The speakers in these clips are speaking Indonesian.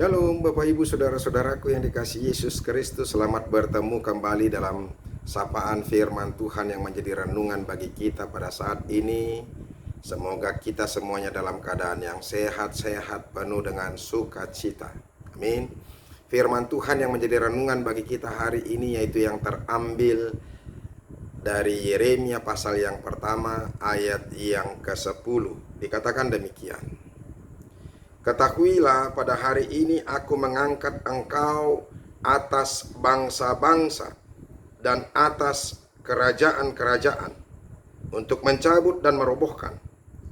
Shalom Bapak Ibu Saudara-saudaraku yang dikasihi Yesus Kristus. Selamat bertemu kembali dalam sapaan firman Tuhan yang menjadi renungan bagi kita pada saat ini. Semoga kita semuanya dalam keadaan yang sehat-sehat, penuh dengan sukacita. Amin. Firman Tuhan yang menjadi renungan bagi kita hari ini yaitu yang terambil dari Yeremia pasal yang pertama ayat yang ke-10. Dikatakan demikian. Ketahuilah pada hari ini aku mengangkat engkau atas bangsa-bangsa dan atas kerajaan-kerajaan untuk mencabut dan merobohkan,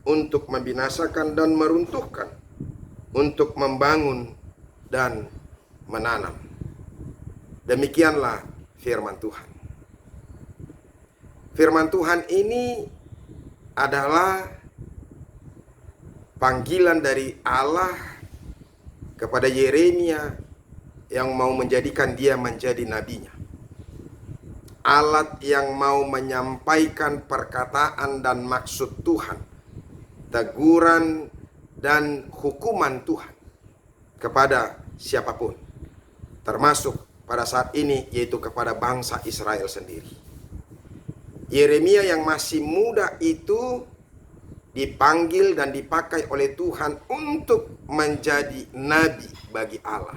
untuk membinasakan dan meruntuhkan, untuk membangun dan menanam. Demikianlah firman Tuhan. Firman Tuhan ini adalah panggilan dari Allah kepada Yeremia yang mau menjadikan dia menjadi nabinya. Alat yang mau menyampaikan perkataan dan maksud Tuhan, teguran dan hukuman Tuhan kepada siapapun, termasuk pada saat ini yaitu kepada bangsa Israel sendiri. Yeremia yang masih muda itu dipanggil dan dipakai oleh Tuhan untuk menjadi nabi bagi Allah.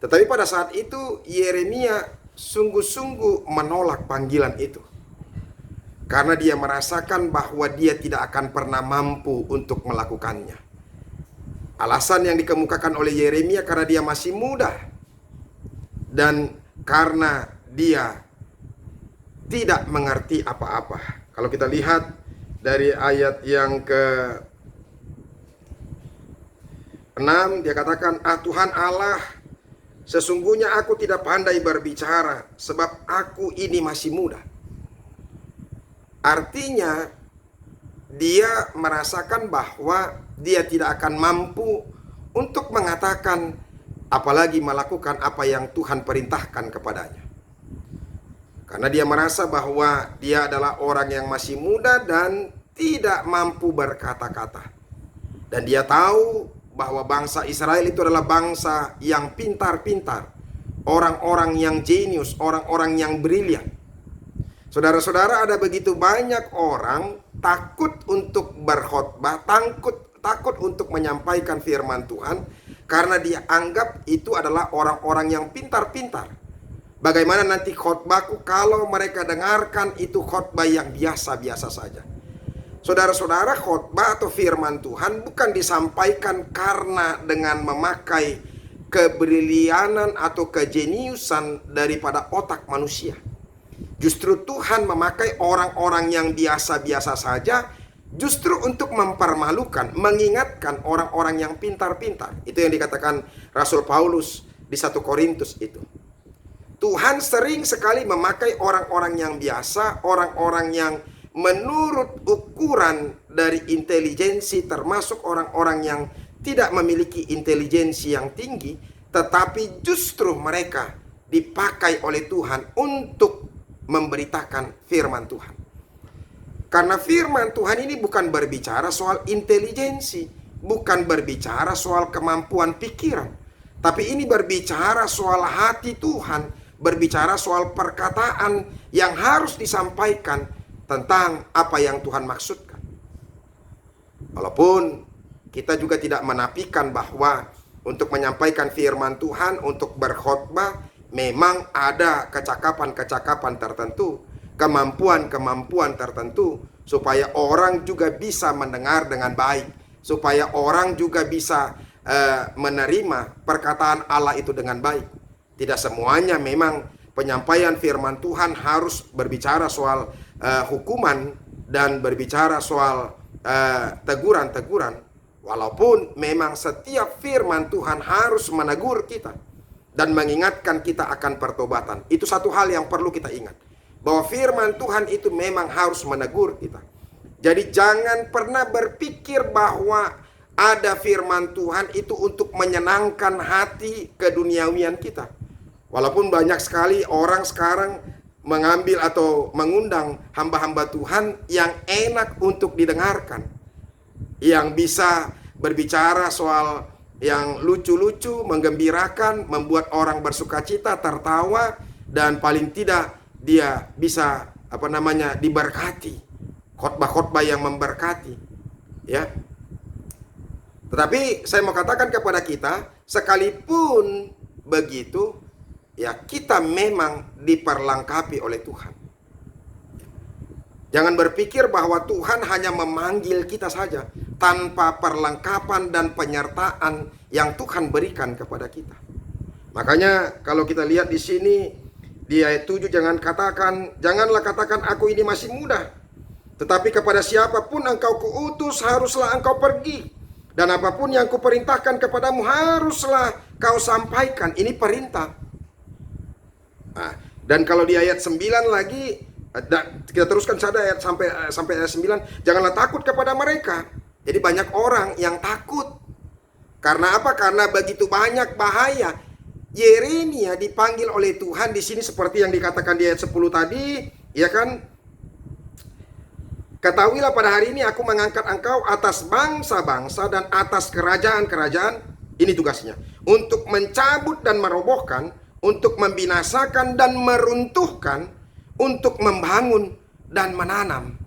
Tetapi pada saat itu Yeremia sungguh-sungguh menolak panggilan itu. Karena dia merasakan bahwa dia tidak akan pernah mampu untuk melakukannya. Alasan yang dikemukakan oleh Yeremia karena dia masih muda. Dan karena dia tidak mengerti apa-apa. Kalau kita lihat dari ayat yang ke-6 dia katakan, Tuhan Allah, sesungguhnya aku tidak pandai berbicara sebab aku ini masih muda. Artinya dia merasakan bahwa dia tidak akan mampu untuk mengatakan apalagi melakukan apa yang Tuhan perintahkan kepadanya. Karena dia merasa bahwa dia adalah orang yang masih muda dan tidak mampu berkata-kata. Dan dia tahu bahwa bangsa Israel itu adalah bangsa yang pintar-pintar. Orang-orang yang jenius, orang-orang yang brilian. Saudara-saudara, ada begitu banyak orang takut untuk berkhotbah, takut untuk menyampaikan firman Tuhan. Karena dia anggap itu adalah orang-orang yang pintar-pintar. Bagaimana nanti khotbahku kalau mereka dengarkan itu khotbah yang biasa-biasa saja. Saudara-saudara, khotbah atau firman Tuhan bukan disampaikan karena dengan memakai kebrilianan atau kejeniusan daripada otak manusia. Justru Tuhan memakai orang-orang yang biasa-biasa saja justru untuk mempermalukan, mengingatkan orang-orang yang pintar-pintar. Itu yang dikatakan Rasul Paulus di 1 Korintus itu. Tuhan sering sekali memakai orang-orang yang biasa, orang-orang yang menurut ukuran dari intelijensi, termasuk orang-orang yang tidak memiliki intelijensi yang tinggi, tetapi justru mereka dipakai oleh Tuhan untuk memberitakan firman Tuhan. Karena firman Tuhan ini bukan berbicara soal intelijensi, bukan berbicara soal kemampuan pikiran, tapi ini berbicara soal hati Tuhan, berbicara soal perkataan yang harus disampaikan tentang apa yang Tuhan maksudkan. Walaupun kita juga tidak menafikan bahwa untuk menyampaikan firman Tuhan, untuk berkhotbah, memang ada kecakapan-kecakapan tertentu, kemampuan-kemampuan tertentu, supaya orang juga bisa mendengar dengan baik, supaya orang juga bisa menerima perkataan Allah itu dengan baik. Tidak semuanya memang penyampaian firman Tuhan harus berbicara soal hukuman dan berbicara soal teguran-teguran. Walaupun memang setiap firman Tuhan harus menegur kita dan mengingatkan kita akan pertobatan. Itu satu hal yang perlu kita ingat. Bahwa firman Tuhan itu memang harus menegur kita. Jadi jangan pernah berpikir bahwa ada firman Tuhan itu untuk menyenangkan hati keduniawian kita. Walaupun banyak sekali orang sekarang mengambil atau mengundang hamba-hamba Tuhan yang enak untuk didengarkan, yang bisa berbicara soal yang lucu-lucu, menggembirakan, membuat orang bersukacita, tertawa, dan paling tidak dia bisa diberkati. Khotbah-khotbah yang memberkati, ya. Tetapi saya mau katakan kepada kita, sekalipun begitu, ya, kita memang diperlengkapi oleh Tuhan. Jangan berpikir bahwa Tuhan hanya memanggil kita saja tanpa perlengkapan dan penyertaan yang Tuhan berikan kepada kita. Makanya kalau kita lihat di sini di ayat 7, janganlah katakan aku ini masih muda. Tetapi kepada siapapun engkau kuutus haruslah engkau pergi. Dan apapun yang kuperintahkan kepadamu haruslah kau sampaikan. Ini perintah. Nah, dan kalau di ayat 9 lagi, kita teruskan saja ayat sampai ayat 9. Janganlah takut kepada mereka. Jadi banyak orang yang takut. Karena apa? Karena begitu banyak bahaya. Yeremia dipanggil oleh Tuhan di sini seperti yang dikatakan di ayat 10 tadi, ya kan? Ketahuilah pada hari ini aku mengangkat engkau atas bangsa-bangsa dan atas kerajaan-kerajaan. Ini tugasnya. Untuk mencabut dan merobohkan, untuk membinasakan dan meruntuhkan, untuk membangun dan menanam.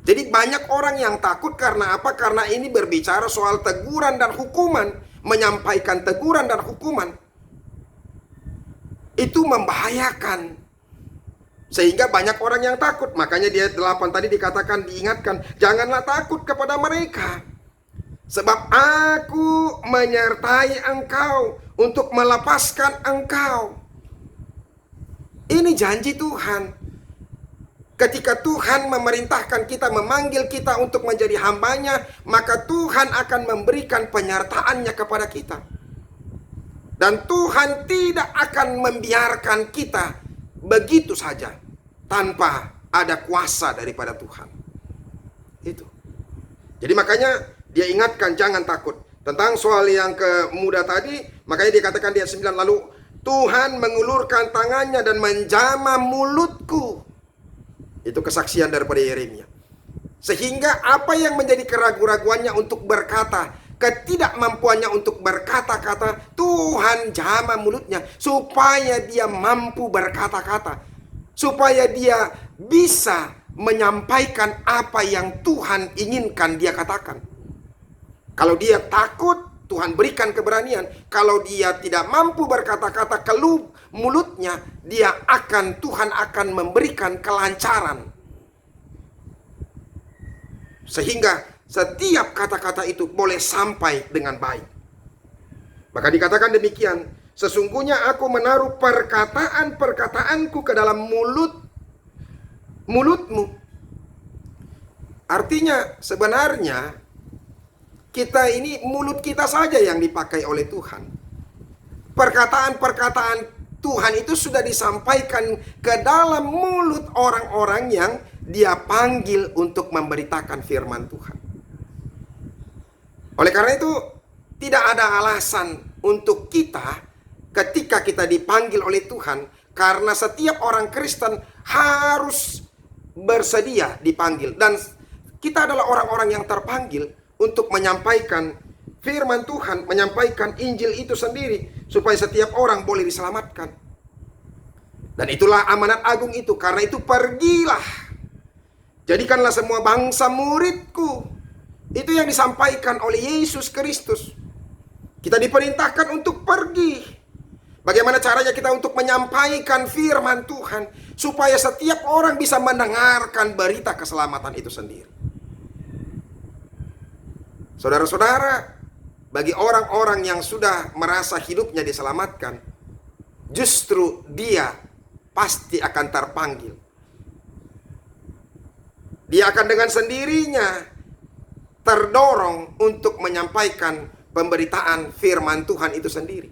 Jadi banyak orang yang takut karena apa? Karena ini berbicara soal teguran dan hukuman. Menyampaikan teguran dan hukuman. Itu membahayakan. Sehingga banyak orang yang takut. Makanya di ayat 8 tadi dikatakan, diingatkan, janganlah takut kepada mereka. Sebab aku menyertai engkau untuk melepaskan engkau. Ini janji Tuhan. Ketika Tuhan memerintahkan kita, memanggil kita untuk menjadi hambanya, maka Tuhan akan memberikan penyertaannya kepada kita. Dan Tuhan tidak akan membiarkan kita begitu saja tanpa ada kuasa daripada Tuhan. Itu. Jadi makanya dia ingatkan jangan takut. Tentang soal yang muda tadi, makanya dia katakan di ayat 9, lalu Tuhan mengulurkan tangannya dan menjamah mulutku. Itu kesaksian daripada Yeremia. Sehingga apa yang menjadi keraguan-raguannya untuk berkata, ketidakmampuannya untuk berkata-kata, Tuhan jamah mulutnya supaya dia mampu berkata-kata, supaya dia bisa menyampaikan apa yang Tuhan inginkan dia katakan. Kalau dia takut, Tuhan berikan keberanian. Kalau dia tidak mampu berkata-kata keluh mulutnya, Tuhan akan memberikan kelancaran. Sehingga setiap kata-kata itu boleh sampai dengan baik. Maka dikatakan demikian, sesungguhnya aku menaruh perkataan-perkataanku ke dalam mulutmu. Artinya sebenarnya kita ini mulut kita saja yang dipakai oleh Tuhan. Perkataan-perkataan Tuhan itu sudah disampaikan ke dalam mulut orang-orang yang dia panggil untuk memberitakan firman Tuhan. Oleh karena itu, tidak ada alasan untuk kita ketika kita dipanggil oleh Tuhan, karena setiap orang Kristen harus bersedia dipanggil. Dan kita adalah orang-orang yang terpanggil untuk menyampaikan firman Tuhan, menyampaikan Injil itu sendiri, supaya setiap orang boleh diselamatkan. Dan itulah amanat agung itu. Karena itu pergilah, jadikanlah semua bangsa muridku. Itu yang disampaikan oleh Yesus Kristus. Kita diperintahkan untuk pergi. Bagaimana caranya kita untuk menyampaikan firman Tuhan, supaya setiap orang bisa mendengarkan berita keselamatan itu sendiri. Saudara-saudara, bagi orang-orang yang sudah merasa hidupnya diselamatkan, justru dia pasti akan terpanggil. Dia akan dengan sendirinya terdorong untuk menyampaikan pemberitaan firman Tuhan itu sendiri.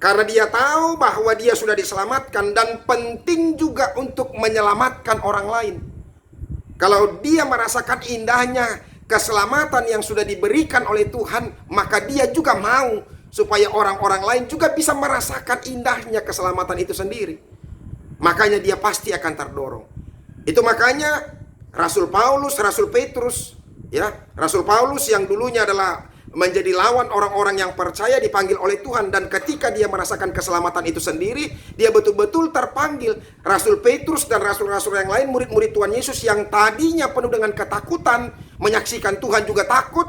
Karena dia tahu bahwa dia sudah diselamatkan, dan penting juga untuk menyelamatkan orang lain. Kalau dia merasakan indahnya keselamatan yang sudah diberikan oleh Tuhan, maka dia juga mau supaya orang-orang lain juga bisa merasakan indahnya keselamatan itu sendiri. Makanya dia pasti akan terdorong. Itu makanya Rasul Paulus, Rasul Petrus, ya, Rasul Paulus yang dulunya adalah menjadi lawan orang-orang yang percaya dipanggil oleh Tuhan. Dan ketika dia merasakan keselamatan itu sendiri, dia betul-betul terpanggil. Rasul Petrus dan rasul-rasul yang lain, murid-murid Tuhan Yesus yang tadinya penuh dengan ketakutan, menyaksikan Tuhan juga takut.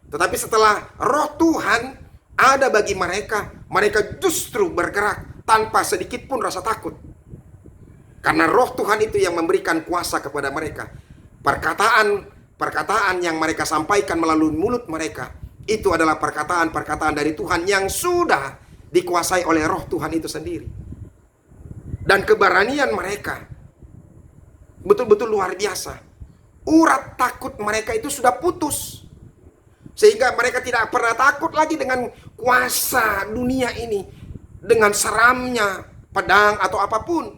Tetapi setelah roh Tuhan ada bagi mereka, mereka justru bergerak tanpa sedikit pun rasa takut. Karena roh Tuhan itu yang memberikan kuasa kepada mereka. Perkataan yang mereka sampaikan melalui mulut mereka, itu adalah perkataan-perkataan dari Tuhan yang sudah dikuasai oleh roh Tuhan itu sendiri. Dan keberanian mereka betul-betul luar biasa. Urat takut mereka itu sudah putus. Sehingga mereka tidak pernah takut lagi dengan kuasa dunia ini, dengan seramnya pedang atau apapun.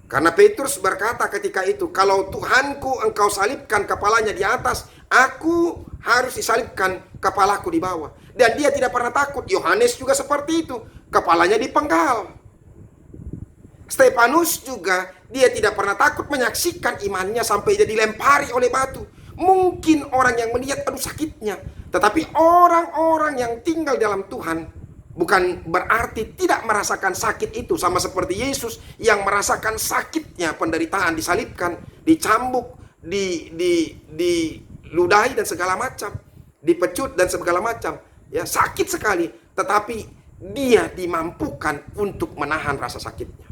Karena Petrus berkata ketika itu, kalau Tuhanku engkau salibkan kepalanya di atas, aku harus disalibkan kepalaku di bawah. Dan dia tidak pernah takut. Yohanes juga seperti itu, kepalanya dipenggal. Stefanus juga, dia tidak pernah takut menyaksikan imannya sampai dia dilempari oleh batu. Mungkin orang yang melihat, aduh sakitnya. Tetapi orang-orang yang tinggal dalam Tuhan bukan berarti tidak merasakan sakit itu. Sama seperti Yesus yang merasakan sakitnya penderitaan, disalibkan, dicambuk, diludahi dan segala macam, dipecut dan segala macam. Ya, sakit sekali, tetapi dia dimampukan untuk menahan rasa sakitnya.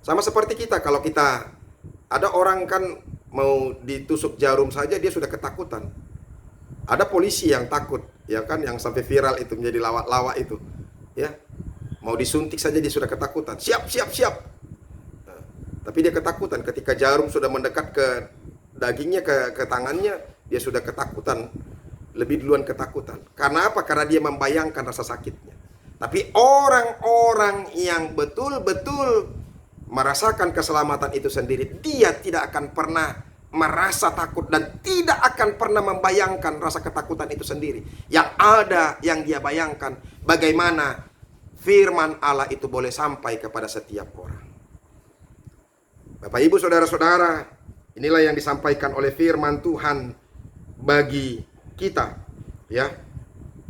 Sama seperti kita, kalau kita ada orang kan mau ditusuk jarum saja dia sudah ketakutan. Ada polisi yang takut, ya kan, yang sampai viral itu menjadi lawak-lawak itu, ya. Mau disuntik saja dia sudah ketakutan. Siap. Nah, tapi dia ketakutan ketika jarum sudah mendekat ke dagingnya, ke tangannya, dia sudah ketakutan. Lebih duluan ketakutan. Karena apa? Karena dia membayangkan rasa sakitnya. Tapi orang-orang yang betul-betul merasakan keselamatan itu sendiri, dia tidak akan pernah merasa takut dan tidak akan pernah membayangkan rasa ketakutan itu sendiri. Yang ada, yang dia bayangkan, bagaimana firman Allah itu boleh sampai kepada setiap orang. Bapak, Ibu, saudara-saudara, inilah yang disampaikan oleh firman Tuhan bagi kita, ya.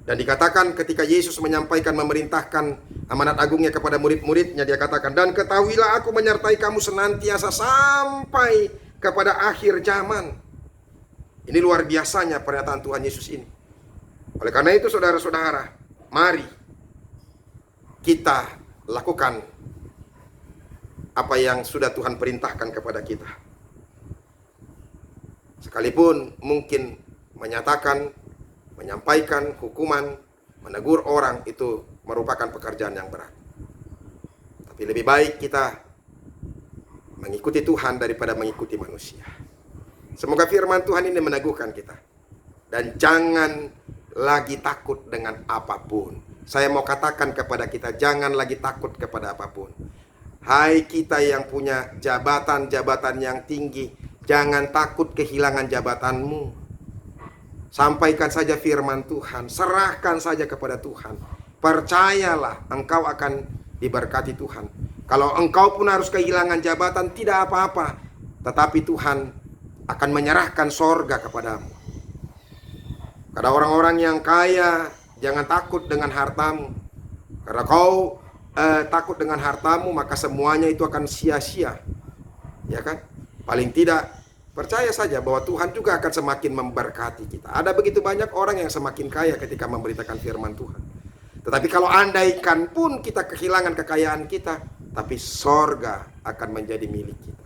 Dan dikatakan ketika Yesus menyampaikan, memerintahkan amanat agungnya kepada murid-muridnya, dia katakan, dan ketahuilah aku menyertai kamu senantiasa sampai kepada akhir zaman. Ini luar biasanya pernyataan Tuhan Yesus ini. Oleh karena itu saudara-saudara, mari kita lakukan apa yang sudah Tuhan perintahkan kepada kita. Sekalipun mungkin menyatakan, menyampaikan hukuman, menegur orang itu merupakan pekerjaan yang berat. Tapi lebih baik kita mengikuti Tuhan daripada mengikuti manusia. Semoga firman Tuhan ini meneguhkan kita. Dan jangan lagi takut dengan apapun. Saya mau katakan kepada kita, jangan lagi takut kepada apapun. Hai kita yang punya jabatan-jabatan yang tinggi, jangan takut kehilangan jabatanmu. Sampaikan saja firman Tuhan, serahkan saja kepada Tuhan. Percayalah, engkau akan diberkati Tuhan. Kalau engkau pun harus kehilangan jabatan, tidak apa-apa. Tetapi Tuhan akan menyerahkan sorga kepadamu. Kada orang-orang yang kaya, jangan takut dengan hartamu. Karena kau takut dengan hartamu, maka semuanya itu akan sia-sia. Ya kan? Paling tidak, percaya saja bahwa Tuhan juga akan semakin memberkati kita. Ada begitu banyak orang yang semakin kaya ketika memberitakan firman Tuhan. Tetapi kalau andaikan pun kita kehilangan kekayaan kita, tapi sorga akan menjadi milik kita.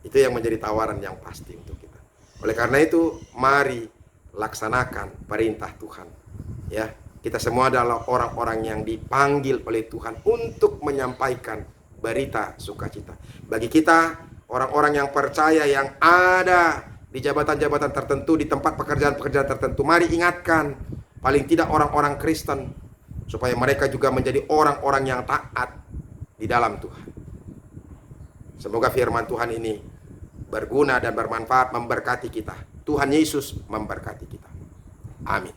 Itu yang menjadi tawaran yang pasti untuk kita. Oleh karena itu, mari laksanakan perintah Tuhan. Ya, kita semua adalah orang-orang yang dipanggil oleh Tuhan untuk menyampaikan berita sukacita. Bagi kita, orang-orang yang percaya, yang ada di jabatan-jabatan tertentu, di tempat pekerjaan-pekerjaan tertentu, mari ingatkan, paling tidak orang-orang Kristen, supaya mereka juga menjadi orang-orang yang taat di dalam Tuhan. Semoga firman Tuhan ini berguna dan bermanfaat, memberkati kita. Tuhan Yesus memberkati kita. Amin.